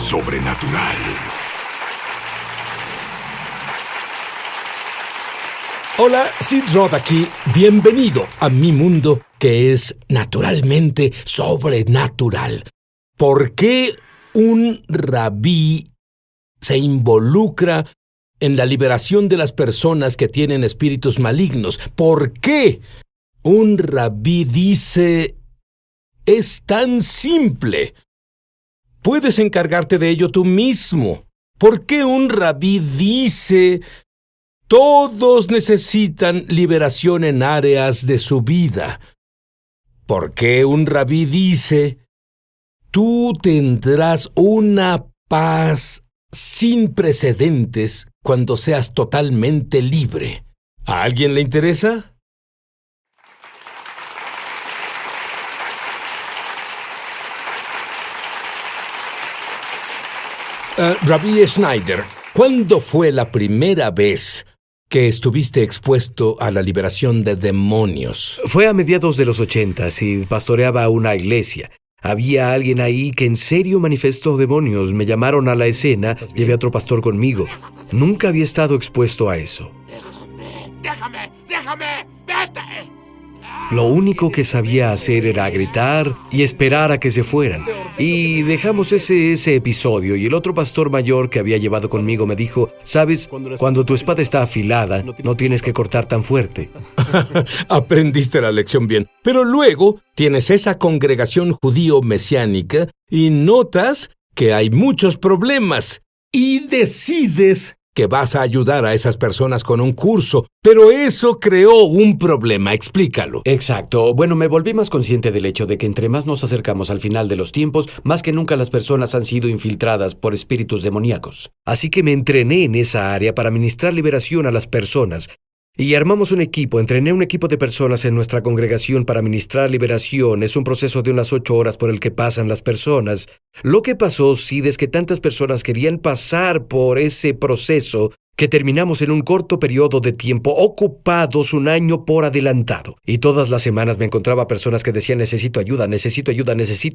sobrenatural. Hola, Sid Roth aquí. Bienvenido a mi mundo que es naturalmente sobrenatural. ¿Por qué un rabí se involucra en la liberación de las personas que tienen espíritus malignos? ¿Por qué un rabí dice, es tan simple? Puedes encargarte de ello tú mismo. ¿Por qué un rabí dice, todos necesitan liberación en áreas de su vida? ¿Por qué un rabí dice, tú tendrás una paz sin precedentes cuando seas totalmente libre? ¿A alguien le interesa? Rabí Schneider, ¿cuándo fue la primera vez que estuviste expuesto a la liberación de demonios? Fue a mediados de los 80 y pastoreaba una iglesia. Había alguien ahí que en serio manifestó demonios. Me llamaron a la escena, llevé a otro pastor conmigo. Nunca había estado expuesto a eso. ¡Déjame! ¡Vete! Lo único que sabía hacer era gritar y esperar a que se fueran. Y dejamos ese episodio, y el otro pastor mayor que había llevado conmigo me dijo, ¿sabes? Cuando tu espada está afilada, no tienes que cortar tan fuerte. Aprendiste la lección bien. Pero luego tienes esa congregación judío mesiánica y notas que hay muchos problemas y decides que vas a ayudar a esas personas con un curso, pero eso creó un problema. Explícalo. Exacto. Bueno, me volví más consciente del hecho de que entre más nos acercamos al final de los tiempos, más que nunca las personas han sido infiltradas por espíritus demoníacos. Así que me entrené en esa área para ministrar liberación a las personas. Y armamos entrené un equipo de personas en nuestra congregación para ministrar liberación. Es un proceso de unas 8 horas por el que pasan las personas. Lo que pasó, Sid, es que tantas personas querían pasar por ese proceso que terminamos en un corto periodo de tiempo, ocupados un año por adelantado. Y todas las semanas me encontraba personas que decían, necesito ayuda, necesito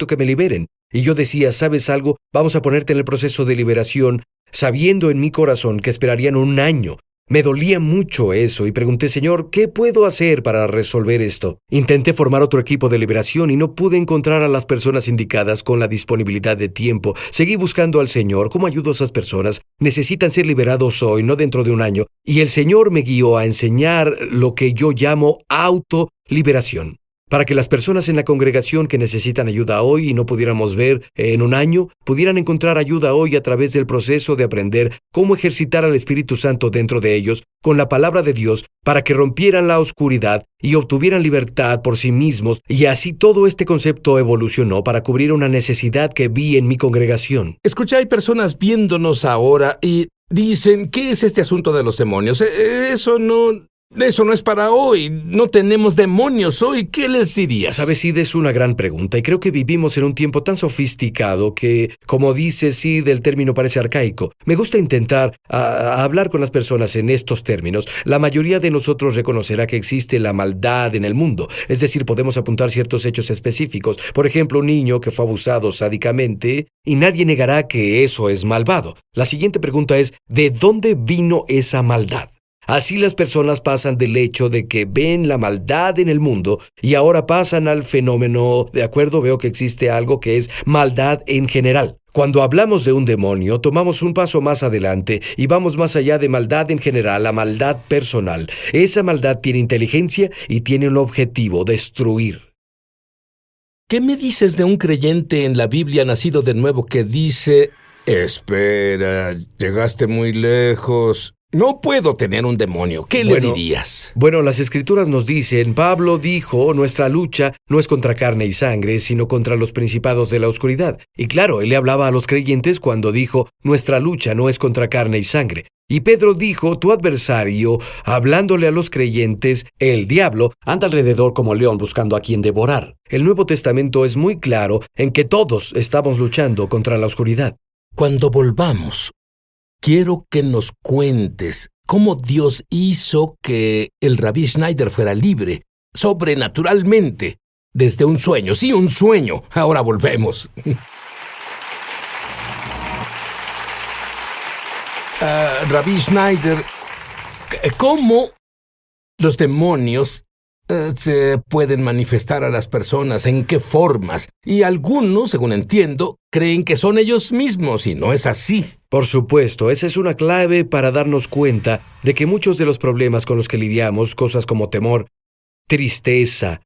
que me liberen. Y yo decía, ¿sabes algo? Vamos a ponerte en el proceso de liberación, sabiendo en mi corazón que esperarían un año. Me dolía mucho eso y pregunté, Señor, ¿qué puedo hacer para resolver esto? Intenté formar otro equipo de liberación y no pude encontrar a las personas indicadas con la disponibilidad de tiempo. Seguí buscando al Señor. ¿Cómo ayudo a esas personas? Necesitan ser liberados hoy, no dentro de un año. Y el Señor me guió a enseñar lo que yo llamo autoliberación. Para que las personas en la congregación que necesitan ayuda hoy y no pudiéramos ver en un año, pudieran encontrar ayuda hoy a través del proceso de aprender cómo ejercitar al Espíritu Santo dentro de ellos con la palabra de Dios para que rompieran la oscuridad y obtuvieran libertad por sí mismos. Y así todo este concepto evolucionó para cubrir una necesidad que vi en mi congregación. Escucha, hay personas viéndonos ahora y dicen, ¿qué es este asunto de los demonios? Eso no es para hoy. No tenemos demonios hoy. ¿Qué les dirías? Sabes, Sid, es una gran pregunta y creo que vivimos en un tiempo tan sofisticado que, como dice Sid, el término parece arcaico. Me gusta intentar hablar con las personas en estos términos. La mayoría de nosotros reconocerá que existe la maldad en el mundo. Es decir, podemos apuntar ciertos hechos específicos. Por ejemplo, un niño que fue abusado sádicamente y nadie negará que eso es malvado. La siguiente pregunta es, ¿de dónde vino esa maldad? Así las personas pasan del hecho de que ven la maldad en el mundo y ahora pasan al fenómeno, ¿de acuerdo? Veo que existe algo que es maldad en general. Cuando hablamos de un demonio, tomamos un paso más adelante y vamos más allá de maldad en general a maldad personal. Esa maldad tiene inteligencia y tiene un objetivo, destruir. ¿Qué me dices de un creyente en la Biblia nacido de nuevo que dice, espera, llegaste muy lejos? No puedo tener un demonio. ¿Qué le dirías? Bueno, las Escrituras nos dicen, Pablo dijo, nuestra lucha no es contra carne y sangre, sino contra los principados de la oscuridad. Y claro, él le hablaba a los creyentes cuando dijo, nuestra lucha no es contra carne y sangre. Y Pedro dijo, tu adversario, hablándole a los creyentes, el diablo, anda alrededor como león buscando a quien devorar. El Nuevo Testamento es muy claro en que todos estamos luchando contra la oscuridad. Cuando volvamos, quiero que nos cuentes cómo Dios hizo que el Rabí Schneider fuera libre, sobrenaturalmente, desde un sueño. Sí, un sueño. Ahora volvemos. Rabbi Schneider, ¿cómo los demonios se pueden manifestar a las personas? ¿En qué formas? Y algunos, según entiendo, creen que son ellos mismos y no es así. Por supuesto, esa es una clave para darnos cuenta de que muchos de los problemas con los que lidiamos, cosas como temor, tristeza,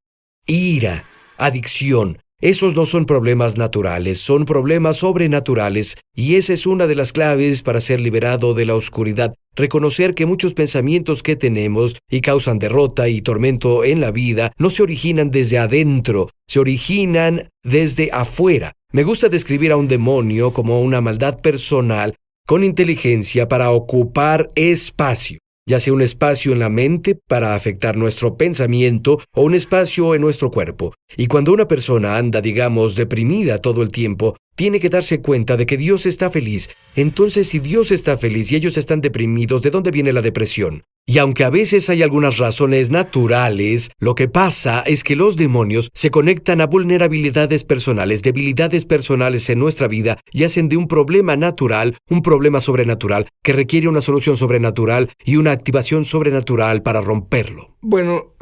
ira, adicción, esos no son problemas naturales, son problemas sobrenaturales, y esa es una de las claves para ser liberado de la oscuridad. Reconocer que muchos pensamientos que tenemos y causan derrota y tormento en la vida no se originan desde adentro, se originan desde afuera. Me gusta describir a un demonio como una maldad personal con inteligencia para ocupar espacio, ya sea un espacio en la mente para afectar nuestro pensamiento o un espacio en nuestro cuerpo. Y cuando una persona anda, digamos, deprimida todo el tiempo, tiene que darse cuenta de que Dios está feliz. Entonces, si Dios está feliz y ellos están deprimidos, ¿de dónde viene la depresión? Y aunque a veces hay algunas razones naturales, lo que pasa es que los demonios se conectan a vulnerabilidades personales, debilidades personales en nuestra vida y hacen de un problema natural un problema sobrenatural que requiere una solución sobrenatural y una activación sobrenatural para romperlo. Bueno,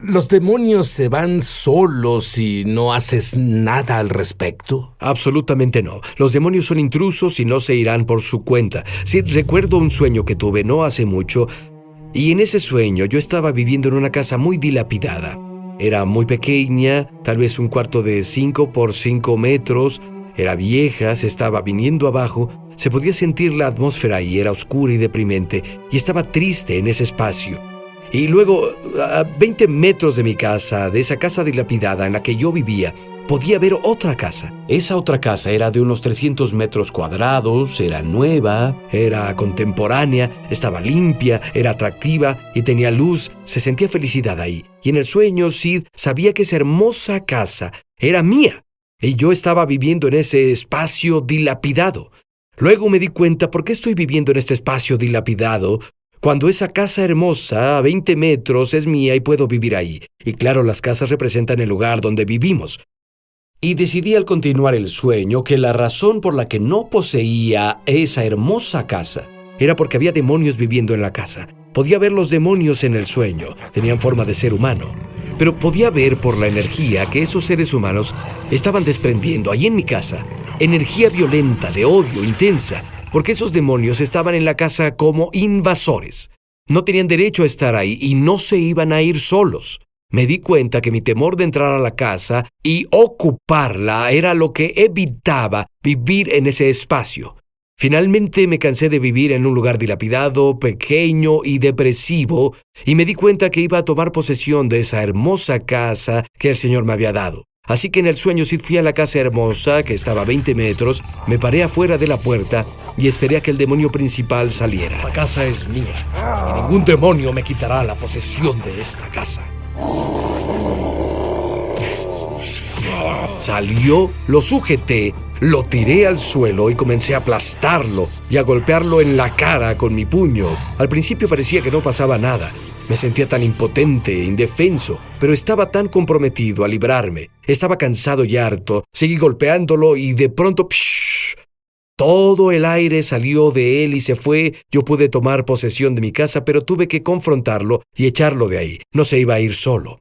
¿los demonios se van solos si no haces nada al respecto? Absolutamente no. Los demonios son intrusos y no se irán por su cuenta. Sí, recuerdo un sueño que tuve no hace mucho, y en ese sueño yo estaba viviendo en una casa muy dilapidada. Era muy pequeña, tal vez un cuarto de 5 por 5 metros. Era vieja, se estaba viniendo abajo. Se podía sentir la atmósfera y era oscura y deprimente. Y estaba triste en ese espacio. Y luego, a 20 metros de mi casa, de esa casa dilapidada en la que yo vivía, podía ver otra casa. Esa otra casa era de unos 300 metros cuadrados, era nueva, era contemporánea, estaba limpia, era atractiva y tenía luz. Se sentía felicidad ahí. Y en el sueño, Sid sabía que esa hermosa casa era mía. Y yo estaba viviendo en ese espacio dilapidado. Luego me di cuenta por qué estoy viviendo en este espacio dilapidado, cuando esa casa hermosa a 20 metros es mía y puedo vivir ahí. Y claro, las casas representan el lugar donde vivimos. Y decidí al continuar el sueño que la razón por la que no poseía esa hermosa casa era porque había demonios viviendo en la casa. Podía ver los demonios en el sueño, tenían forma de ser humano. Pero podía ver por la energía que esos seres humanos estaban desprendiendo ahí en mi casa. Energía violenta, de odio, intensa. Porque esos demonios estaban en la casa como invasores. No tenían derecho a estar ahí y no se iban a ir solos. Me di cuenta que mi temor de entrar a la casa y ocuparla era lo que evitaba vivir en ese espacio. Finalmente me cansé de vivir en un lugar dilapidado, pequeño y depresivo, y me di cuenta que iba a tomar posesión de esa hermosa casa que el Señor me había dado. Así que en el sueño sí fui a la casa hermosa, que estaba a 20 metros, me paré afuera de la puerta y esperé a que el demonio principal saliera. Esta casa es mía, y ningún demonio me quitará la posesión de esta casa. Salió, lo sujeté, lo tiré al suelo y comencé a aplastarlo y a golpearlo en la cara con mi puño. Al principio parecía que no pasaba nada. Me sentía tan impotente, indefenso, pero estaba tan comprometido a librarme. Estaba cansado y harto. Seguí golpeándolo y de pronto, todo el aire salió de él y se fue. Yo pude tomar posesión de mi casa, pero tuve que confrontarlo y echarlo de ahí. No se iba a ir solo.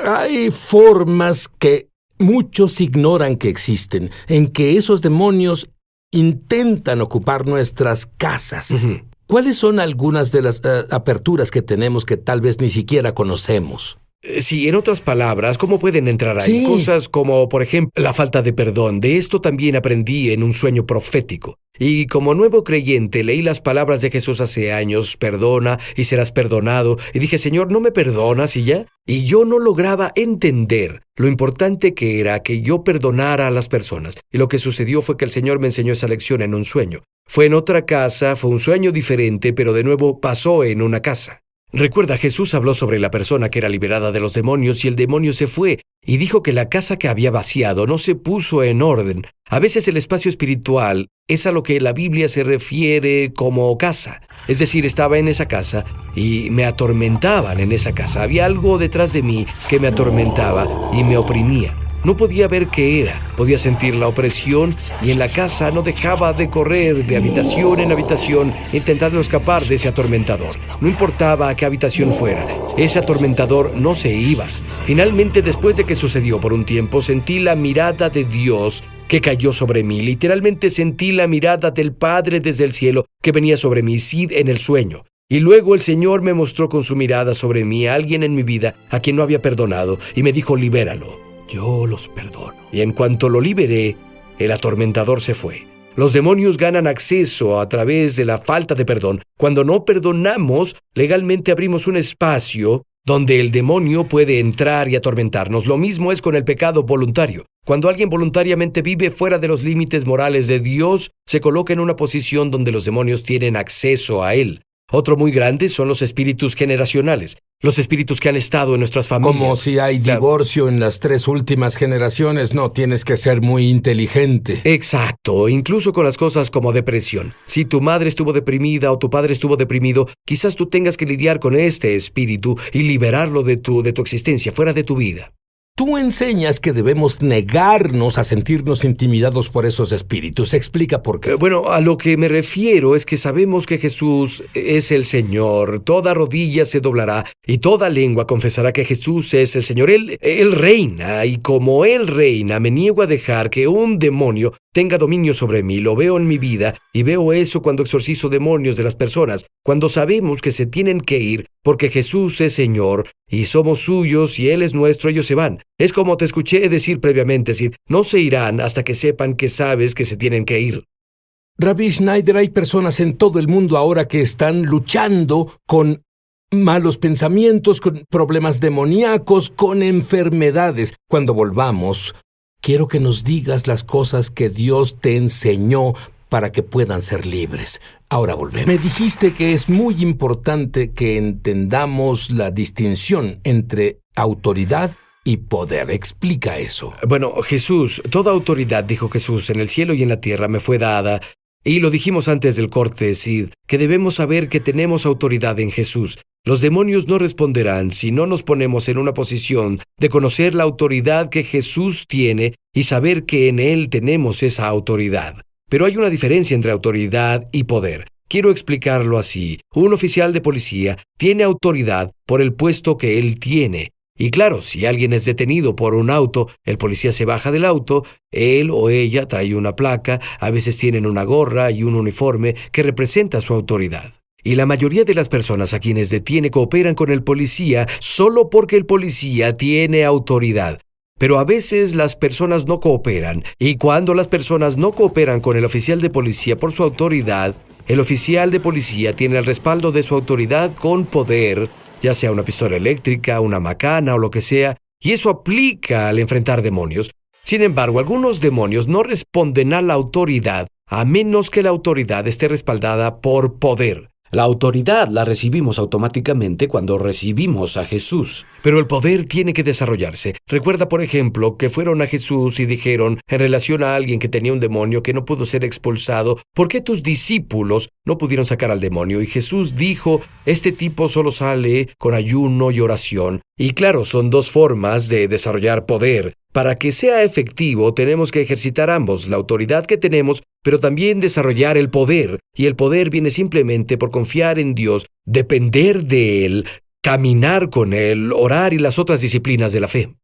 Hay formas que muchos ignoran que existen, en que esos demonios intentan ocupar nuestras casas. Uh-huh. ¿Cuáles son algunas de las aperturas que tenemos que tal vez ni siquiera conocemos? Sí, en otras palabras, ¿cómo pueden entrar ahí? Sí. Cosas como, por ejemplo, la falta de perdón. De esto también aprendí en un sueño profético. Y como nuevo creyente, leí las palabras de Jesús hace años: perdona y serás perdonado. Y dije, Señor, ¿no me perdonas y ya? Y yo no lograba entender lo importante que era que yo perdonara a las personas. Y lo que sucedió fue que el Señor me enseñó esa lección en un sueño. Fue en otra casa, fue un sueño diferente, pero de nuevo pasó en una casa. Recuerda, Jesús habló sobre la persona que era liberada de los demonios y el demonio se fue, y dijo que la casa que había vaciado no se puso en orden. A veces el espacio espiritual es a lo que la Biblia se refiere como casa. Es decir, estaba en esa casa y me atormentaban en esa casa. Había algo detrás de mí que me atormentaba y me oprimía. No podía ver qué era, podía sentir la opresión y en la casa no dejaba de correr de habitación en habitación intentando escapar de ese atormentador. No importaba a qué habitación fuera, ese atormentador no se iba. Finalmente, después de que sucedió por un tiempo, sentí la mirada de Dios que cayó sobre mí. Literalmente sentí la mirada del Padre desde el cielo que venía sobre mí, Sid, en el sueño. Y luego el Señor me mostró con su mirada sobre mí a alguien en mi vida a quien no había perdonado y me dijo: libéralo, yo los perdono. Y en cuanto lo liberé, el atormentador se fue. Los demonios ganan acceso a través de la falta de perdón. Cuando no perdonamos, legalmente abrimos un espacio donde el demonio puede entrar y atormentarnos. Lo mismo es con el pecado voluntario. Cuando alguien voluntariamente vive fuera de los límites morales de Dios, se coloca en una posición donde los demonios tienen acceso a él. Otro muy grande son los espíritus generacionales, los espíritus que han estado en nuestras familias. Como si hay divorcio en las 3 últimas generaciones, no tienes que ser muy inteligente. Exacto, incluso con las cosas como depresión. Si tu madre estuvo deprimida o tu padre estuvo deprimido, quizás tú tengas que lidiar con este espíritu y liberarlo de tu existencia, fuera de tu vida. Tú enseñas que debemos negarnos a sentirnos intimidados por esos espíritus. Explica por qué. Bueno, a lo que me refiero es que sabemos que Jesús es el Señor. Toda rodilla se doblará y toda lengua confesará que Jesús es el Señor. Él reina, y como Él reina, me niego a dejar que un demonio tenga dominio sobre mí. Lo veo en mi vida y veo eso cuando exorcizo demonios de las personas, cuando sabemos que se tienen que ir porque Jesús es Señor y somos suyos y Él es nuestro, ellos se van. Es como te escuché decir previamente, Sid, no se irán hasta que sepan que sabes que se tienen que ir. Rabbi Schneider, hay personas en todo el mundo ahora que están luchando con malos pensamientos, con problemas demoníacos, con enfermedades. Cuando volvamos, quiero que nos digas las cosas que Dios te enseñó para que puedan ser libres. Ahora volvemos. Me dijiste que es muy importante que entendamos la distinción entre autoridad y poder. Explica eso. Bueno, Jesús, toda autoridad, dijo Jesús, en el cielo y en la tierra me fue dada. Y lo dijimos antes del corte, Sid, que debemos saber que tenemos autoridad en Jesús. Los demonios no responderán si no nos ponemos en una posición de conocer la autoridad que Jesús tiene y saber que en Él tenemos esa autoridad. Pero hay una diferencia entre autoridad y poder. Quiero explicarlo así. Un oficial de policía tiene autoridad por el puesto que él tiene. Y claro, si alguien es detenido por un auto, el policía se baja del auto, él o ella trae una placa, a veces tienen una gorra y un uniforme que representa su autoridad. Y la mayoría de las personas a quienes detiene cooperan con el policía solo porque el policía tiene autoridad. Pero a veces las personas no cooperan, y cuando las personas no cooperan con el oficial de policía por su autoridad, el oficial de policía tiene el respaldo de su autoridad con poder, ya sea una pistola eléctrica, una macana o lo que sea, y eso aplica al enfrentar demonios. Sin embargo, algunos demonios no responden a la autoridad a menos que la autoridad esté respaldada por poder. La autoridad la recibimos automáticamente cuando recibimos a Jesús, pero el poder tiene que desarrollarse. Recuerda, por ejemplo, que fueron a Jesús y dijeron, en relación a alguien que tenía un demonio que no pudo ser expulsado, ¿por qué tus discípulos no pudieron sacar al demonio? Y Jesús dijo, este tipo solo sale con ayuno y oración. Y claro, son dos formas de desarrollar poder. Para que sea efectivo, tenemos que ejercitar ambos, la autoridad que tenemos, pero también desarrollar el poder. Y el poder viene simplemente por confiar en Dios, depender de Él, caminar con Él, orar y las otras disciplinas de la fe.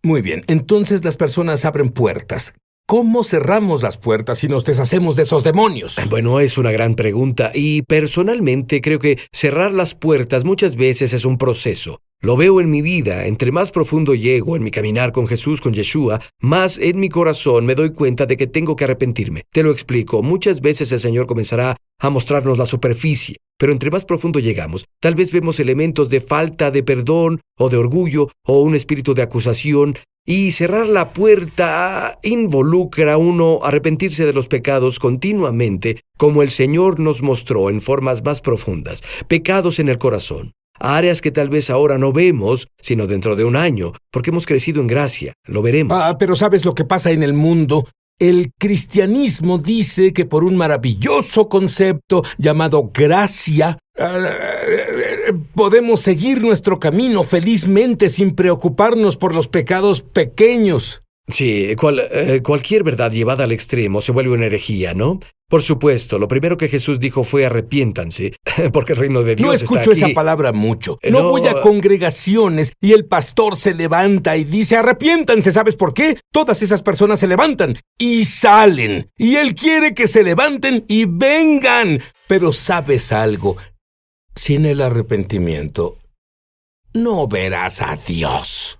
Muy bien, entonces las personas abren puertas. ¿Cómo cerramos las puertas y nos deshacemos de esos demonios? Bueno, es una gran pregunta y personalmente creo que cerrar las puertas muchas veces es un proceso. Lo veo en mi vida, entre más profundo llego en mi caminar con Jesús, con Yeshua, más en mi corazón me doy cuenta de que tengo que arrepentirme. Te lo explico, muchas veces el Señor comenzará a mostrarnos la superficie, pero entre más profundo llegamos, tal vez vemos elementos de falta de perdón o de orgullo o un espíritu de acusación, y cerrar la puerta involucra a uno arrepentirse de los pecados continuamente, como el Señor nos mostró en formas más profundas, pecados en el corazón. Áreas que tal vez ahora no vemos, sino dentro de un año, porque hemos crecido en gracia. Lo veremos. Pero ¿sabes lo que pasa en el mundo? El cristianismo dice que por un maravilloso concepto llamado gracia, podemos seguir nuestro camino felizmente sin preocuparnos por los pecados pequeños. Sí, cualquier verdad llevada al extremo se vuelve una herejía, ¿no? Por supuesto, lo primero que Jesús dijo fue arrepiéntanse, porque el reino de Dios No está escucho aquí. esa palabra mucho. No No. voy a congregaciones y el pastor se levanta y dice arrepiéntanse. ¿Sabes por qué? Todas esas personas se levantan y salen. Y él quiere que se levanten y vengan. Pero ¿sabes algo? Sin el arrepentimiento, no verás a Dios.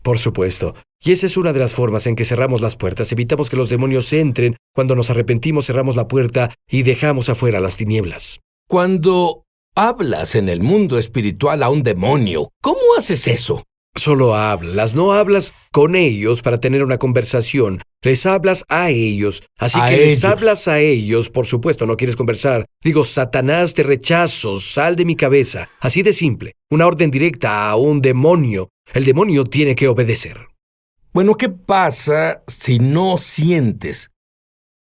Por supuesto. Y esa es una de las formas en que cerramos las puertas. Evitamos que los demonios entren. Cuando nos arrepentimos, cerramos la puerta y dejamos afuera las tinieblas. Cuando hablas en el mundo espiritual a un demonio, ¿cómo haces eso? Solo hablas, no hablas con ellos para tener una conversación. Les hablas a ellos. Así A que les ellos. hablas a ellos, por supuesto, no quieres conversar. Digo, Satanás, te rechazo, sal de mi cabeza. Así de simple. Una orden directa a un demonio. El demonio tiene que obedecer. Bueno, ¿qué pasa si no sientes?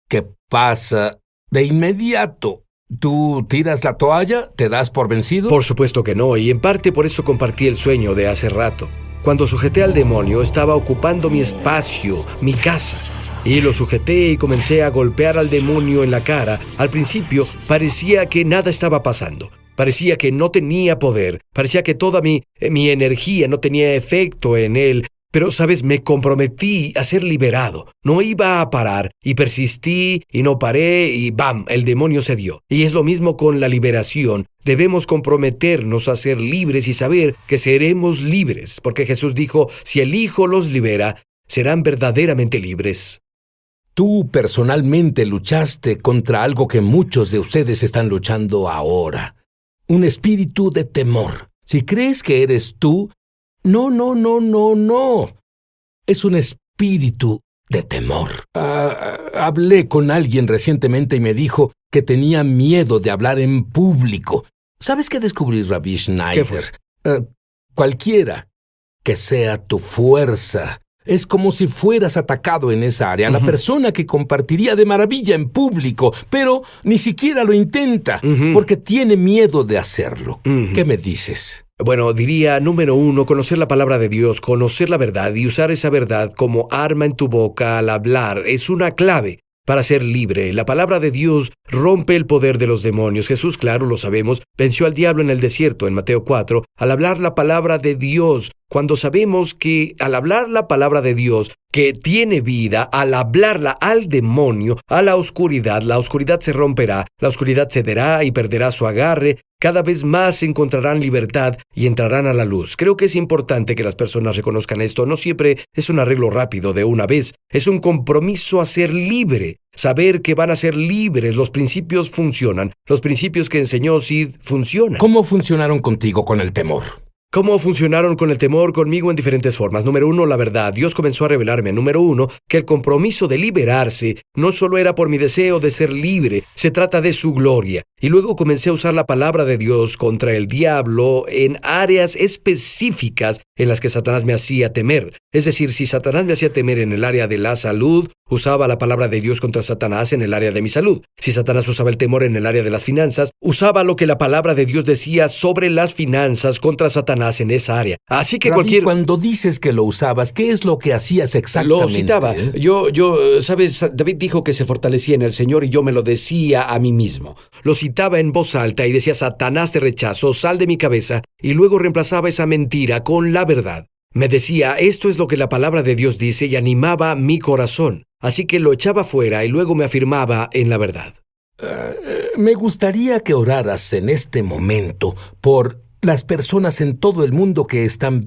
¿Qué pasa de inmediato? ¿Tú tiras la toalla? ¿Te das por vencido? Por supuesto que no, y en parte por eso compartí el sueño de hace rato. Cuando sujeté al demonio, estaba ocupando mi espacio, mi casa. Y lo sujeté y comencé a golpear al demonio en la cara. Al principio parecía que nada estaba pasando. Parecía que no tenía poder. Parecía que toda mi energía no tenía efecto en él. Pero, ¿sabes? Me comprometí a ser liberado. No iba a parar. Y persistí y no paré y ¡bam! El demonio cedió. Y es lo mismo con la liberación. Debemos comprometernos a ser libres y saber que seremos libres. Porque Jesús dijo, si el Hijo los libera, serán verdaderamente libres. Tú personalmente luchaste contra algo que muchos de ustedes están luchando ahora. Un espíritu de temor. Si crees que eres tú, no. Es un espíritu de temor. Hablé con alguien recientemente y me dijo que tenía miedo de hablar en público. ¿Sabes qué descubrí, Rabbi Schneider? ¿Qué fue? Cualquiera que sea tu fuerza, es como si fueras atacado en esa área. La persona que compartiría de maravilla en público, pero ni siquiera lo intenta, porque tiene miedo de hacerlo. ¿Qué me dices? Bueno, diría, número 1, conocer la palabra de Dios, conocer la verdad y usar esa verdad como arma en tu boca al hablar es una clave para ser libre. La palabra de Dios rompe el poder de los demonios. Jesús, claro, lo sabemos, venció al diablo en el desierto, en Mateo 4, al hablar la palabra de Dios. Cuando sabemos que al hablar la palabra de Dios, que tiene vida, al hablarla al demonio, a la oscuridad se romperá, la oscuridad cederá y perderá su agarre. Cada vez más encontrarán libertad y entrarán a la luz. Creo que es importante que las personas reconozcan esto. No siempre es un arreglo rápido de una vez. Es un compromiso a ser libre. Saber que van a ser libres. Los principios funcionan. Los principios que enseñó Sid funcionan. ¿Cómo funcionaron contigo con el temor? ¿Cómo funcionaron con el temor conmigo en diferentes formas? Número 1, la verdad. Dios comenzó a revelarme, número 1, que el compromiso de liberarse no solo era por mi deseo de ser libre, se trata de su gloria. Y luego comencé a usar la palabra de Dios contra el diablo en áreas específicas en las que Satanás me hacía temer. Es decir, si Satanás me hacía temer en el área de la salud, usaba la palabra de Dios contra Satanás en el área de mi salud. Si Satanás usaba el temor en el área de las finanzas, usaba lo que la palabra de Dios decía sobre las finanzas contra Satanás en esa área. Así que Rabí, cuando dices que lo usabas, ¿qué es lo que hacías exactamente? Lo citaba. ¿Sabes? David dijo que se fortalecía en el Señor y yo me lo decía a mí mismo. Lo citaba en voz alta y decía, Satanás te rechazo, sal de mi cabeza, y luego reemplazaba esa mentira con la verdad. Me decía, esto es lo que la palabra de Dios dice y animaba mi corazón. Así que lo echaba fuera y luego me afirmaba en la verdad. Me gustaría que oraras en este momento por las personas en todo el mundo que están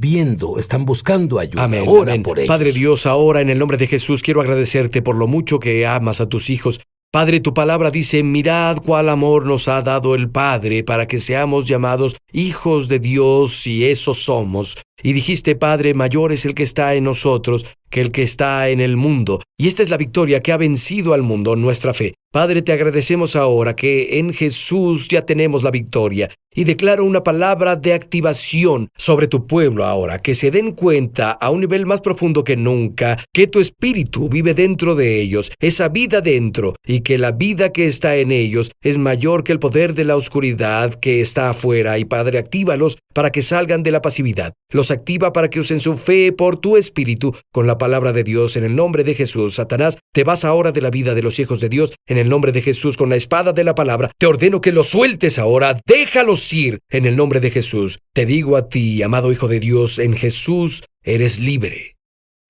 buscando ayuda. Amén, Ora amén. por ellos. Padre Dios, ahora en el nombre de Jesús quiero agradecerte por lo mucho que amas a tus hijos. Padre, tu palabra dice, mirad cuál amor nos ha dado el Padre para que seamos llamados hijos de Dios y eso somos. Y dijiste, Padre, mayor es el que está en nosotros que el que está en el mundo. Y esta es la victoria que ha vencido al mundo, nuestra fe. Padre, te agradecemos ahora que en Jesús ya tenemos la victoria. Y declaro una palabra de activación sobre tu pueblo ahora, que se den cuenta a un nivel más profundo que nunca, que tu espíritu vive dentro de ellos, esa vida dentro, y que la vida que está en ellos es mayor que el poder de la oscuridad que está afuera. Y Padre, actívalos para que salgan de la pasividad. Los activa para que usen su fe por tu espíritu con la palabra de Dios en el nombre de Jesús. Satanás, te vas ahora de la vida de los hijos de Dios en el nombre de Jesús con la espada de la palabra. Te ordeno que los sueltes ahora, déjalos ir en el nombre de Jesús. Te digo a ti, amado hijo de Dios, en Jesús eres libre.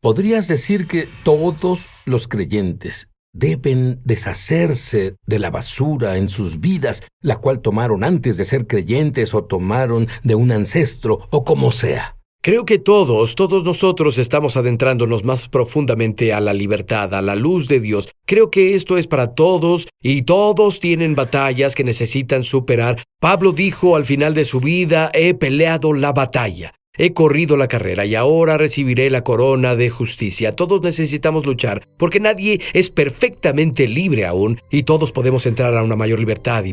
¿Podrías decir que todos los creyentes deben deshacerse de la basura en sus vidas, la cual tomaron antes de ser creyentes o tomaron de un ancestro o como sea? Creo que todos nosotros estamos adentrándonos más profundamente a la libertad, a la luz de Dios. Creo que esto es para todos y todos tienen batallas que necesitan superar. Pablo dijo al final de su vida, he peleado la batalla. He corrido la carrera y ahora recibiré la corona de justicia. Todos necesitamos luchar porque nadie es perfectamente libre aún y todos podemos entrar a una mayor libertad y